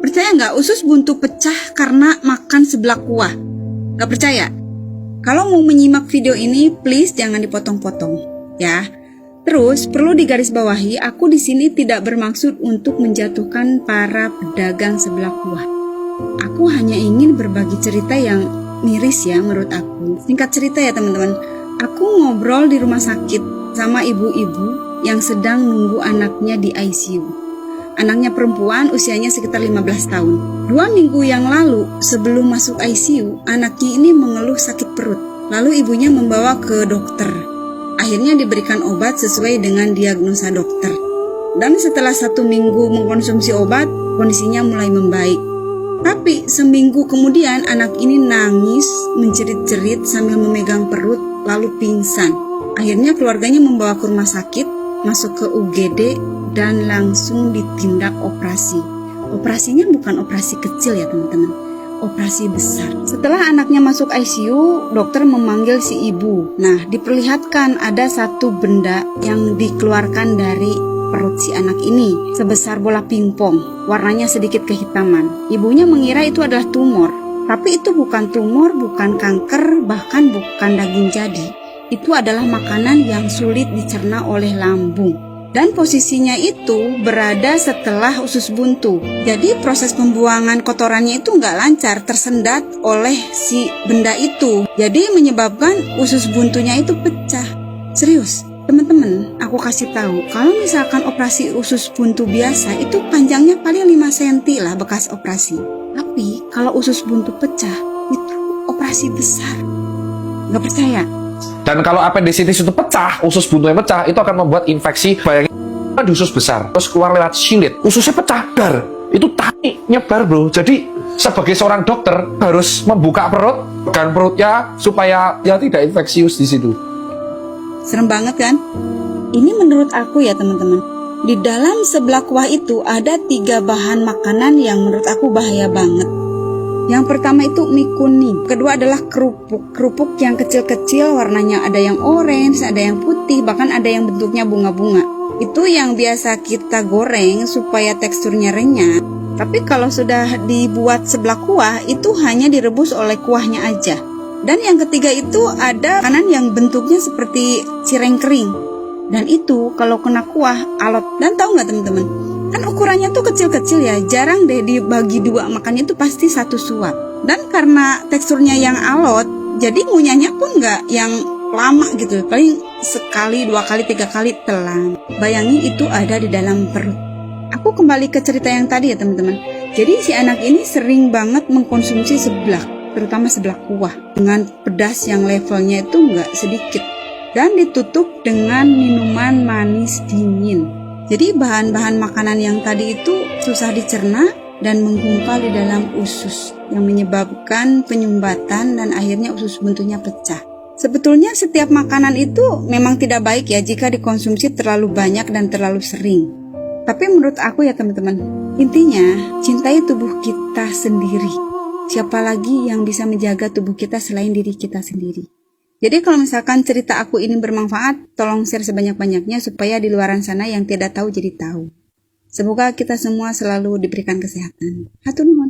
Percaya nggak usus buntu pecah karena makan seblak kuah? Nggak percaya? Kalau mau menyimak video ini, please jangan dipotong-potong, ya. Terus perlu digarisbawahi, aku di sini tidak bermaksud untuk menjatuhkan para pedagang seblak kuah. Aku hanya ingin berbagi cerita yang miris ya menurut aku. Singkat cerita ya teman-teman, aku ngobrol di rumah sakit sama ibu-ibu yang sedang nunggu anaknya di ICU. Anaknya perempuan, usianya sekitar 15 tahun. 2 minggu yang lalu, sebelum masuk ICU, anaknya ini mengeluh sakit perut. Lalu ibunya membawa ke dokter. Akhirnya diberikan obat sesuai dengan diagnosa dokter. Dan setelah 1 minggu mengkonsumsi obat, kondisinya mulai membaik. Tapi seminggu kemudian anak ini nangis, menjerit-jerit sambil memegang perut, lalu pingsan. Akhirnya keluarganya membawa ke rumah sakit, masuk ke UGD, dan langsung ditindak operasi. Operasinya bukan operasi kecil ya teman-teman, operasi besar. Setelah anaknya masuk ICU, dokter memanggil si ibu. Nah, diperlihatkan ada satu benda yang dikeluarkan dari perut si anak ini, sebesar bola pingpong, warnanya sedikit kehitaman. Ibunya mengira itu adalah tumor, tapi itu bukan tumor, bukan kanker, bahkan bukan daging jadi. Itu adalah makanan yang sulit dicerna oleh lambung. Dan posisinya itu berada setelah usus buntu. Jadi proses pembuangan kotorannya itu nggak lancar, tersendat oleh si benda itu. Jadi menyebabkan usus buntunya itu pecah. Serius, teman-teman, aku kasih tahu, kalau misalkan operasi usus buntu biasa itu panjangnya paling 5 cm lah bekas operasi. Tapi kalau usus buntu pecah itu operasi besar. Nggak percaya? Dan kalau appendicitis itu pecah, usus buntunya pecah, itu akan membuat infeksi. Bayangin di usus besar, terus keluar lewat silit, ususnya pecah, dar. Itu tai nyebar bro. Jadi sebagai seorang dokter harus membuka perut dan perutnya supaya ya tidak infeksius di situ. Serem banget kan? Ini menurut aku ya teman-teman. Di dalam seblak kuah itu ada 3 bahan makanan yang menurut aku bahaya banget. Yang pertama itu mie kuning, kedua adalah kerupuk yang kecil-kecil, warnanya ada yang orange, ada yang putih, bahkan ada yang bentuknya bunga-bunga. Itu yang biasa kita goreng supaya teksturnya renyah. Tapi kalau sudah dibuat seblak kuah, itu hanya direbus oleh kuahnya aja. Dan yang ketiga itu ada makanan yang bentuknya seperti cireng kering. Dan itu kalau kena kuah, alot. Dan tahu nggak teman-teman? Kan ukurannya tuh kecil-kecil ya, jarang deh dibagi 2 makannya itu pasti 1 suap. Dan karena teksturnya yang alot, jadi ngunyahnya pun nggak yang lama gitu, paling sekali, 2 kali, 3 kali telan. Bayangin itu ada di dalam perut. Aku kembali ke cerita yang tadi ya teman-teman. Jadi si anak ini sering banget mengkonsumsi seblak, terutama seblak kuah, dengan pedas yang levelnya itu nggak sedikit. Dan ditutup dengan minuman manis dingin. Jadi bahan-bahan makanan yang tadi itu susah dicerna dan menggumpal di dalam usus yang menyebabkan penyumbatan dan akhirnya usus buntunya pecah. Sebetulnya setiap makanan itu memang tidak baik ya jika dikonsumsi terlalu banyak dan terlalu sering. Tapi menurut aku ya teman-teman, intinya cintai tubuh kita sendiri. Siapa lagi yang bisa menjaga tubuh kita selain diri kita sendiri? Jadi kalau misalkan cerita aku ini bermanfaat, tolong share sebanyak-banyaknya supaya di luaran sana yang tidak tahu jadi tahu. Semoga kita semua selalu diberikan kesehatan. Hatur nuhun.